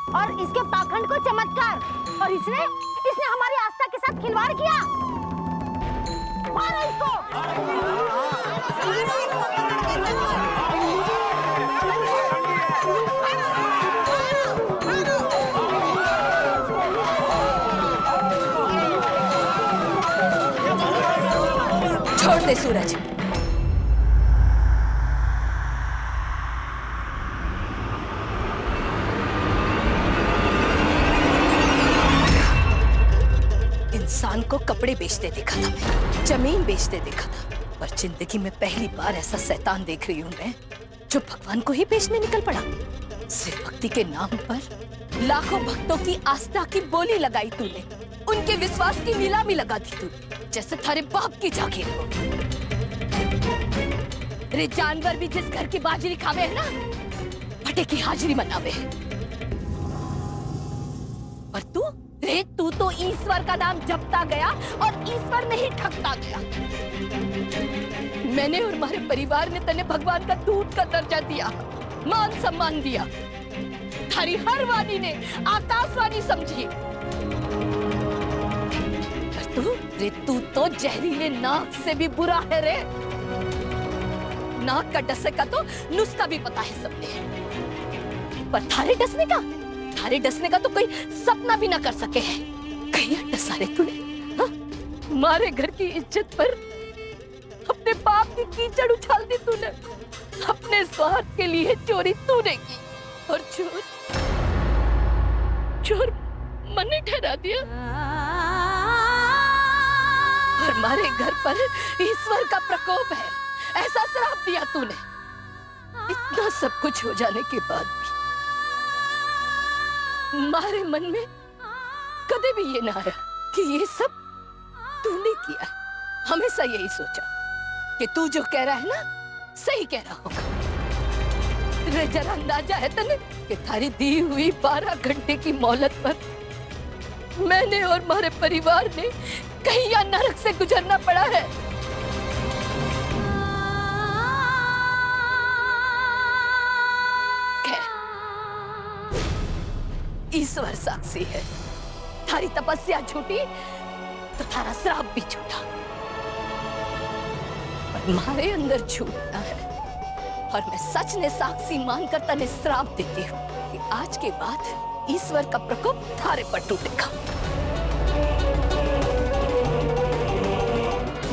और इसके पाखंड को चमत्कार, और इसने हमारी आस्था के साथ खिलवाड़ किया। मारो इसको। छोड़ दे सूरज। इंसान को कपड़े बेचते देखा था मैं, जमीन बेचते देखा था, पर जिंदगी में पहली बार ऐसा शैतान देख रही हूं मैं जो भगवान को ही बेचने निकल पड़ा। सिर्फ भक्ति के नाम पर लाखों भक्तों की आस्था की बोली लगाई तूने, उनके विश्वास की नीलामी लगा दी तूने, जैसे थारे बाप की जागीर हो। रे जानवर भी जिस घर की बाजरी खावे है ना, फटे की हाजिरी मनावे है। और तू तो ईश्वर का नाम जपता गया और ईश्वर में ही ठगता गया। मैंने और हमारे परिवार ने तने भगवान का दूत का दर्जा दिया, मान सम्मान दिया। थारी हर वाणी ने आकाशवाणी समझी। तू तो जहरीले नाक से भी बुरा है रे। नाक का डसने का तो नुस्खा भी पता है सबने, पर थारे डसने का तो कोई सपना भी ना कर सके है। कहीं डसा रे तूने, हाँ? हमारे घर की इज्जत पर अपने बाप की कीचड़ उछाल दी तूने। अपने स्वार्थ के लिए चोरी तूने की और चोर मैंने ठहरा दिया। और हमारे घर पर ईश्वर का प्रकोप है, ऐसा श्राप दिया तूने। इतना सब कुछ हो जाने के बाद भी हमारे मन में कभी भी ये ना आया कि ये सब तूने किया। हमेशा यही सोचा कि तू जो कह रहा है ना सही कह रहा होगा। रे जरा अंदाजा है तने कि थारी दी हुई 12 घंटे की मोहलत पर मैंने और हमारे परिवार ने कहीं या नरक से गुजरना पड़ा है। ईश्वर साक्षी है, थारी तपस्या झूठी तो थारा श्राप भी झूठा। पर हमारे अंदर झूठना है और मैं सच ने साक्षी मानकर तने श्राप देती हूँ कि आज के बाद ईश्वर का प्रकोप थारे पर टूटेगा।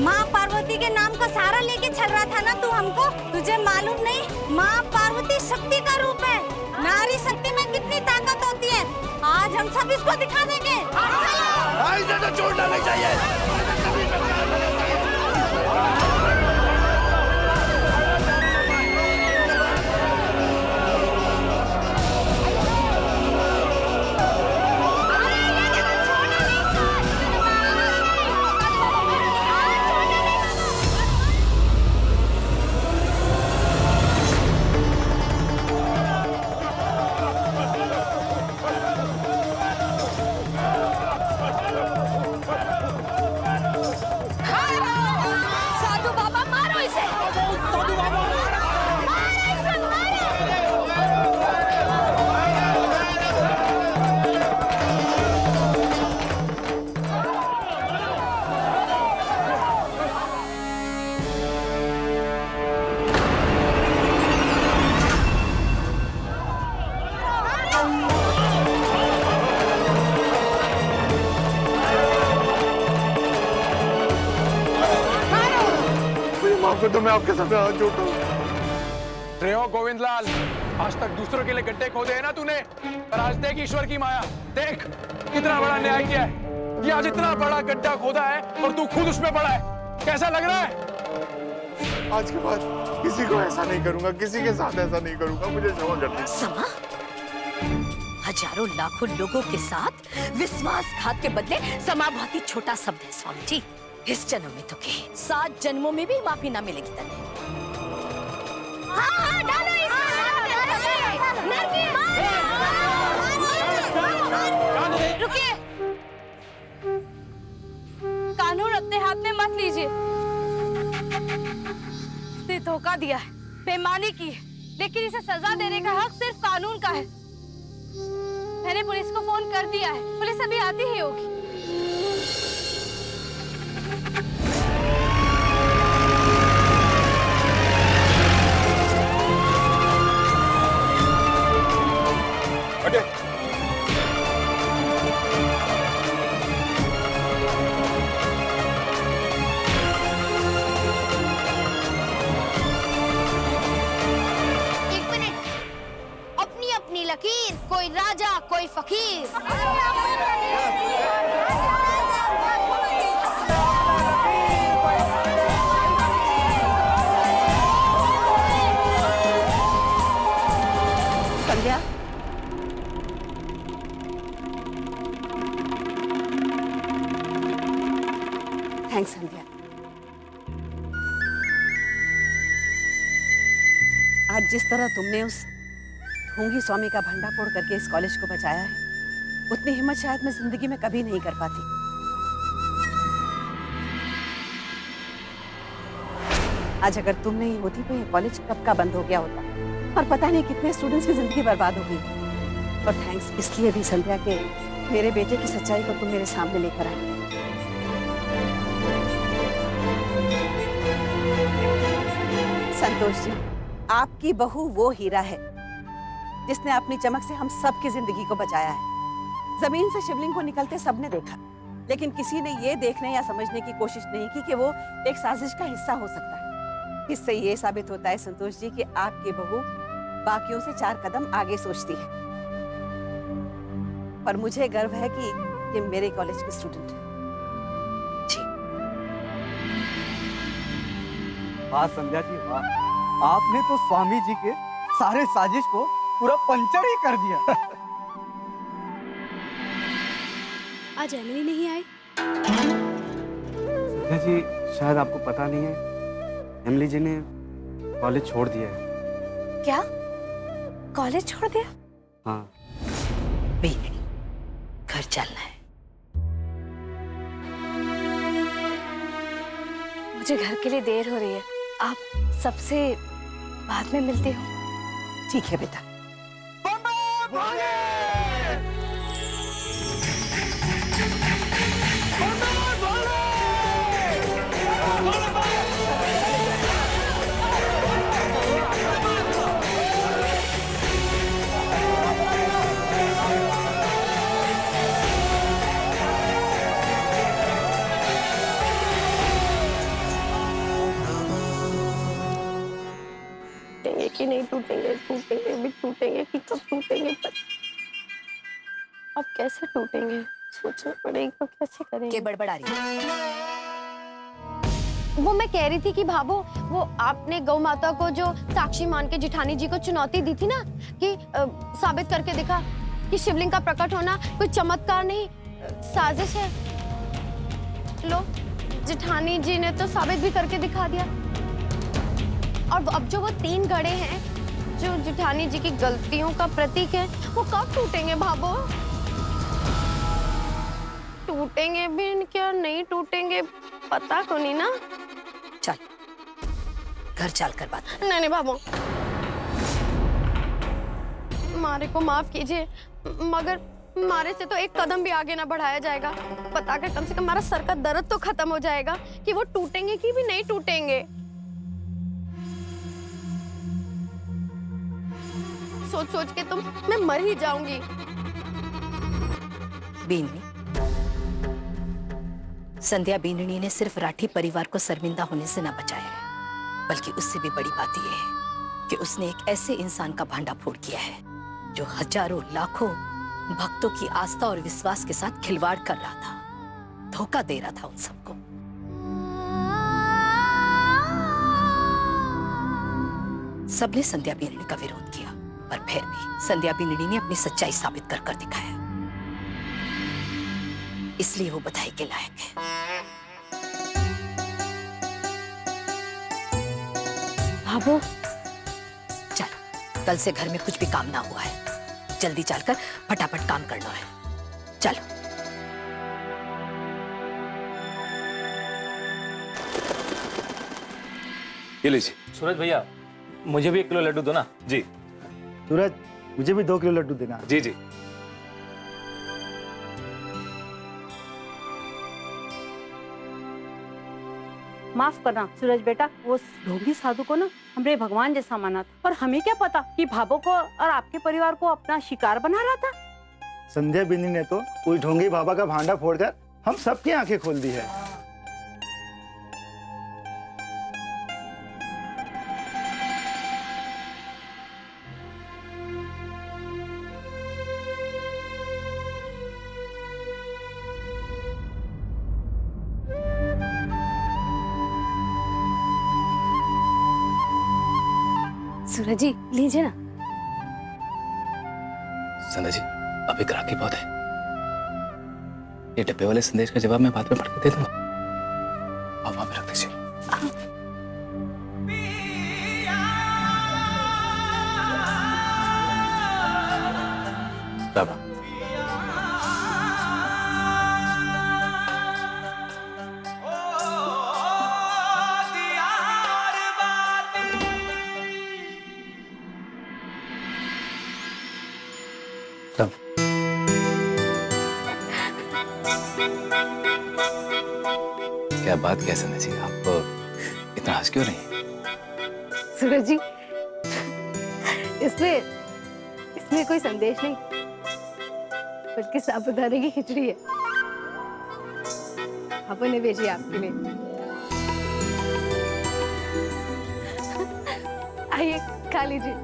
माँ पार्वती के नाम का सहारा लेके चल रहा था ना तू हमको, तुझे मालूम नहीं? माँ पार्वती शक्ति का रूप है। नारी शक्ति में कितनी ताकत होती है, आज हम सब इसको दिखा देंगे। ऐसे तो छोड़ना नहीं चाहिए। तो मैं आपके सामने हाथ जोड़ता हूँ। रे हो गोविंदलाल, आज तक दूसरों के लिए गड्ढे खोदे हैं ना तूने, पर आज देख ईश्वर की माया, देख कितना बड़ा न्याय किया है। ये आज इतना बड़ा गड्ढा खोदा है और तू खुद उसमें पड़ा है। कैसा लग रहा है? आज के बाद किसी को ऐसा नहीं करूंगा, किसी के साथ ऐसा नहीं करूंगा, मुझे क्षमा कर दे। समा, हजारों लाखों लोगों के साथ विश्वासघात के बदले समाभाती छोटा शब्द है स्वामी जी। इस जन्म में तो के 7 जन्मों में भी माफी ना मिलेगी तने। हाँ, डालो रुकिए, कानून अपने हाथ में मत लीजिए। इसने धोखा दिया है, बेईमानी की है, लेकिन इसे सजा देने का हक सिर्फ कानून का है। मैंने पुलिस को फोन कर दिया है, पुलिस अभी आती ही होगी। हटे। एक मिनट, अपनी अपनी लकीर, कोई राजा कोई फकीर। संध्या, थैंक्स संध्या। आज जिस तरह तुमने उस ढोंगी स्वामी का भंडा फोड़ करके इस कॉलेज को बचाया है, उतनी हिम्मत शायद मैं जिंदगी में कभी नहीं कर पाती। आज अगर तुम नहीं होती तो ये कॉलेज कब का बंद हो गया होता और पता नहीं कितने स्टूडेंट्स की जिंदगी बर्बाद हो गई। और थैंक्स इसलिए भी संध्या के मेरे बेटे की सच्चाई को तुम मेरे सामने लेकर आई। संतोष जी, आपकी बहू वो हीरा है जिसने अपनी चमक से हम सबकी जिंदगी को बचाया है। जमीन से शिवलिंग को निकलते सबने देखा, लेकिन किसी ने ये देखने या समझने की कोशिश नहीं की कि वो एक साजिश का हिस्सा हो सकता है। इससे ये साबित होता है संतोष जी कि आपकी बहू बाकियों से 4 कदम आगे सोचती है। पर मुझे गर्व है कि ये मेरे कॉलेज की स्टूडेंट है। जी वाह संध्या जी वाह, आपने तो स्वामी जी के सारे साजिश को पूरा पंचर ही कर दिया। आज एमिली नहीं आई। संध्या जी, शायद आपको पता नहीं है, एमिली जी ने कॉलेज छोड़ दिया है। क्या? कॉलेज छोड़ दिया? हाँ। बेटी, घर चलना है। मुझे घर के लिए देर हो रही है, आप सबसे बाद में मिलती हूँ। ठीक है बेटा। टूटेंगे कि नहीं टूटेंगे, टूटेंगे भी टूटेंगे कि कब टूटेंगे, पर अब कैसे टूटेंगे सोचना पड़ेगा, कैसे करेंगे। के बड़बड़ा रही है? वो मैं कह रही थी कि भाभो, वो आपने गौ माता को जो साक्षी मान के जिठानी जी को चुनौती दी थी ना कि साबित करके दिखा कि शिवलिंग का प्रकट होना कोई चमत्कार नहीं साजिश है। लो, जिठानी जी ने तो साबित भी करके दिखा दिया। और अब जो वो 3 घड़े हैं जो जिठानी जी की गलतियों का प्रतीक है, वो कब टूटेंगे भाभो? टूटेंगे भी क्या नहीं टूटेंगे पता तो नहीं ना। चल, घर चल कर बात। नहीं भाभो, मारे को माफ कीजिए, मगर मारे से तो एक कदम भी आगे ना बढ़ाया जाएगा। बताकर कम से कम हमारा सर का दर्द तो खत्म हो जाएगा कि वो टूटेंगे कि भी नहीं टूटेंगे। सोच सोच के तो मैं मर ही जाऊंगी। बीननी, संध्या बीननी ने सिर्फ राठी परिवार को शर्मिंदा होने से न बचाया है, बल्कि उससे भी बड़ी बात यह है कि उसने एक ऐसे इंसान का भांडा फोड़ किया है जो हजारों लाखों भक्तों की आस्था और विश्वास के साथ खिलवाड़ कर रहा था, धोखा दे रहा था उन सबको। सबने संध्या बीननी का विरोध किया, पर फिर भी संध्या बीननी ने अपनी सच्चाई साबित कर कर दिखाया, इसलिए वो बधाई के लायक है। भाभो, चलो, कल से घर में कुछ भी काम ना हुआ है, जल्दी चलकर फटाफट काम करना है। चलो। ये लीजिए। सूरज भैया, मुझे भी 1 किलो लड्डू दो ना। जी सूरज, मुझे भी 2 किलो लड्डू देना। जी जी। माफ करना सूरज बेटा, वो ढोंगी साधु को ना हमने भगवान जैसा माना था, और हमें क्या पता कि भाभो को और आपके परिवार को अपना शिकार बना रहा था। संध्या बिन्नी ने तो उस ढोंगी बाबा का भांडा फोड़कर हम सबकी आंखें खोल दी है। सूरज जी लीजिए ना। संध्या जी अभी ग्राहकी बहुत है, ये डब्बे वाले संदेश का जवाब मैं बाद में पढ़ के दे दूंगा, और वहां पे रख दीजिए। बाबा क्या बात क्या संध्या जी, आप इतना हंस क्यों रही? सूरज जी इसमें कोई संदेश नहीं, बल्कि साबूदाने की खिचड़ी है। पापा ने भेजी आपके लिए। आइए खा लीजिए।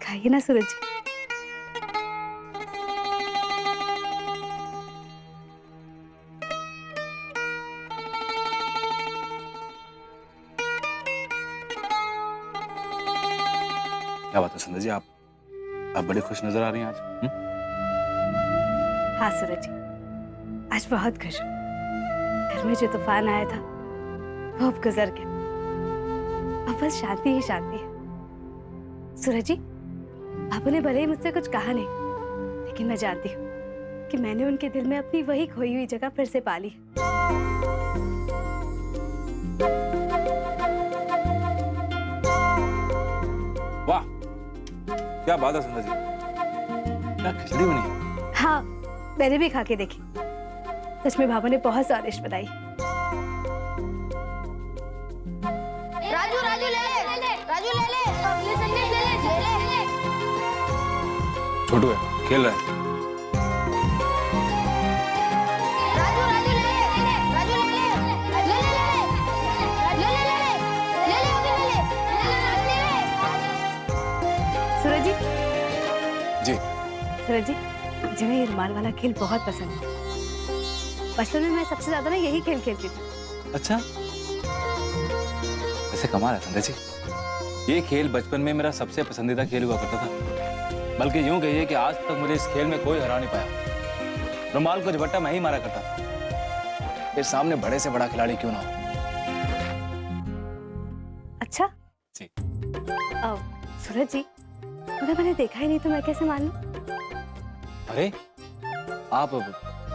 खाइए ना सूरज जी। क्या बात है संध्या जी, आप बड़ी खुश नजर आ रही हैं आज। हाँ सूरज जी, आज बहुत खुश हूँ। घर में जो तूफान आया था वो अब गुजर गया, अब बस शांति ही शांति है। सूरज जी, पापा ने भले ही मुझसे कुछ कहा नहीं, लेकिन मैं जानती हूँ कि मैंने उनके दिल में अपनी वही खोई हुई जगह फिर से पाली। वाह क्या बात है संध्या जी, क्या खिचड़ी बनी है। हाँ मैंने भी खा के देखी, सच में भाभा ने बहुत स्वादिष्ट बनाई। राजू राजू ले ले, राजू ले ले, ले संदेश ले ले, ले ले। छोटू है खेल रहा है। राजू राजू ले ले, राजू ले ले, ले ले ले, ले ले ले, ले ले ले। सूरज जी। जी सूरज जी, मुझे ना ये रुमाल वाला खेल बहुत पसंद है। बचपन में मैं सबसे ज्यादा ना यही खेल खेलती थी। अच्छा वैसे कमाल है संध्या जी, ये खेल बचपन में मेरा सबसे पसंदीदा खेल हुआ करता था, बल्कि यूं कहिए कि आज तक मुझे इस खेल में कोई हरा नहीं पाया। रुमाल को झपट्टा मैं ही मारा करता, फिर सामने बड़े से बड़ा खिलाड़ी क्यों ना हो। अच्छा जी। सूरज जी, अगर मैंने देखा ही नहीं तो मैं कैसे मान लूं? अरे आप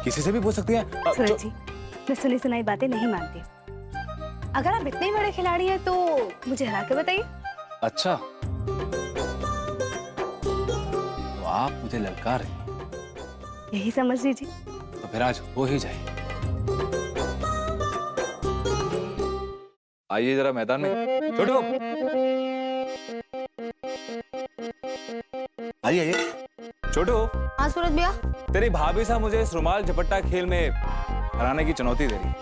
किसी से भी पूछ सकती हैं। सूरज जी, मैं सुनी सुनाई बातें नहीं मानती। अगर आप इतने बड़े खिलाड़ी हैं तो मुझे हरा के बताइए। अच्छा तो आप मुझे ललकार हैं, यही समझ लीजिए। तो फिर आज हो ही जाए। आइए जरा मैदान में। छोटू आइए आइए। छोटू। हाँ सूरज भैया। तेरी भाभी साहब मुझे इस रुमाल झपट्टा खेल में हराने की चुनौती दे रही है,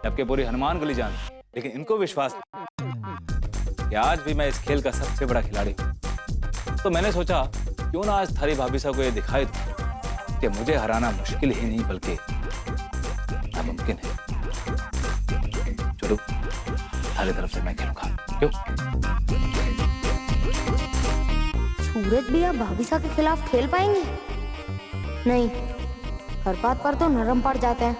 जबकि पूरी हनुमान गली जान, लेकिन इनको विश्वास नहीं कि आज भी मैं इस खेल का सबसे बड़ा खिलाड़ी हूं। तो मैंने सोचा क्यों ना आज थारी भाभी साहब को ये दिखाई दूं कि मुझे हराना मुश्किल ही नहीं बल्कि नामुमकिन है। चलो थारी तरफ से मैं खेलूंगा। क्यों? सूरज भैया भाभी साहब के खिलाफ खेल पाएंगे? नहीं, हर बात पर तो नरम पड़ जाते हैं।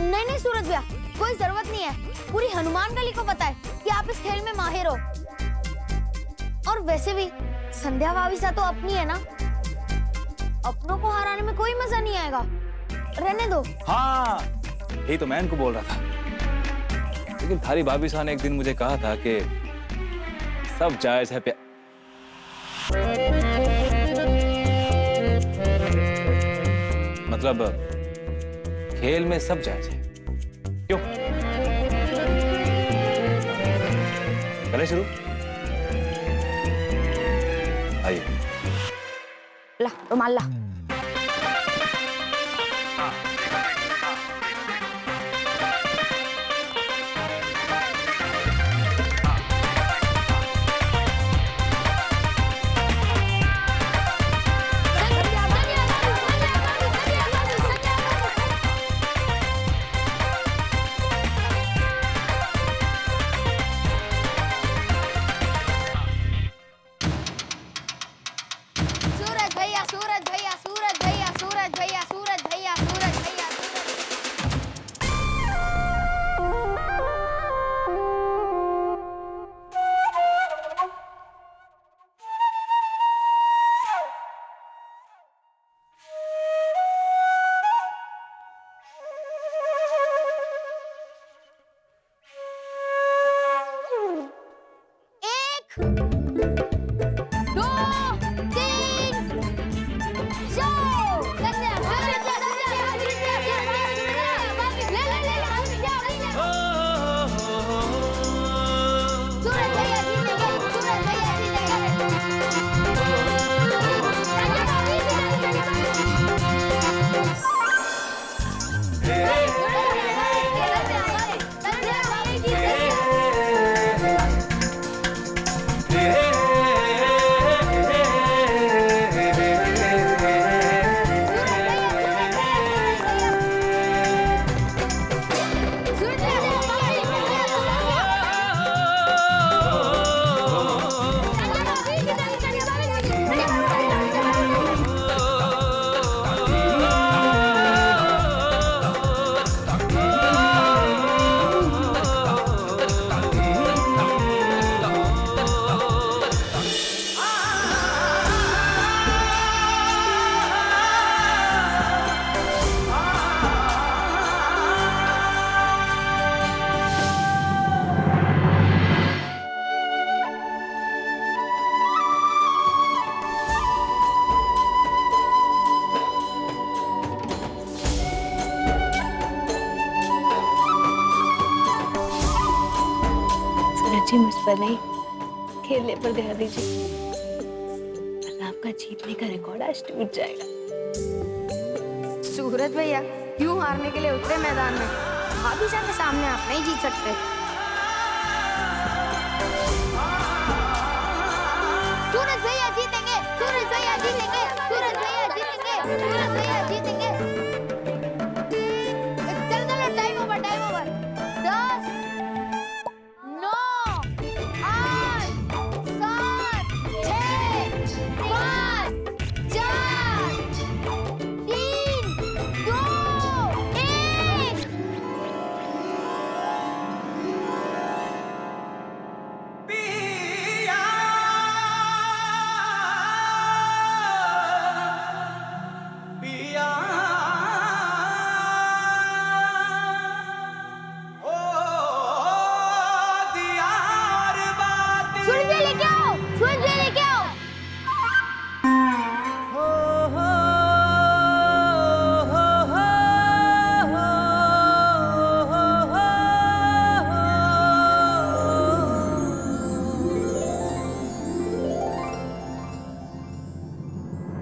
नहीं नहीं सूरज भैया, कोई जरूरत नहीं है। पूरी हनुमान गली को पता है कि आप इस खेल में माहिर हो। और वैसे भी संध्या भाभी सा तो अपनी है ना, अपनों को हराने में कोई मजा नहीं आएगा, रहने दो। हाँ, यही तो मैं इनको बोल रहा था। लेकिन थारी भाभी साहब ने एक दिन मुझे कहा था कि सब जायज है मतलब खेल में सब जायज है। क्यों? करें शुरू? आइए। ला रुमाल ला। मुझ पर नहीं, खेलने पर ध्यान दीजिए, वरना आपका जीतने का रिकॉर्ड आज टूट जाएगा। सूरज भैया क्यों हारने के लिए उतरे मैदान में? भाभी साहब के सामने आप नहीं जीत सकते। सूरज भैया जीतेंगे, सूरज भैया जीतेंगे, सूरज भैया जीतेंगे, सूरज भैया जीतेंगे। चल चलो, टाइम ओवर, टाइम ओवर। 10 9 8 7 6 5 4 3 2 1। सूरज भैया लेके आओ, सूरज भैया लेके आओ।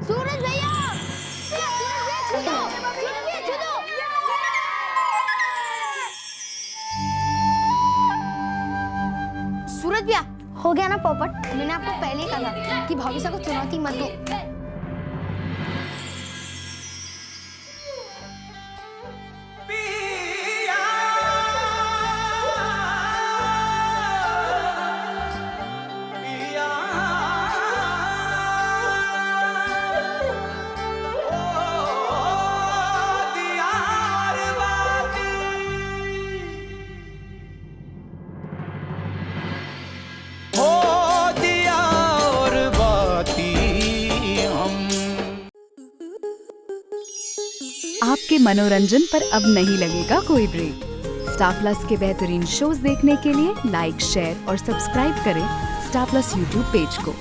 सूरज भैया, सूरज भैया छू दो, सूरज भैया छू दो। सूरज भैया हो गया ना पोपट? मैंने आपको पहले ही कहा था कि भाभी साहब को चुनौती मत दो। आपके मनोरंजन पर अब नहीं लगेगा कोई ब्रेक। स्टार प्लस के बेहतरीन शोज देखने के लिए लाइक, शेयर और सब्सक्राइब करें स्टार प्लस यूट्यूब पेज को।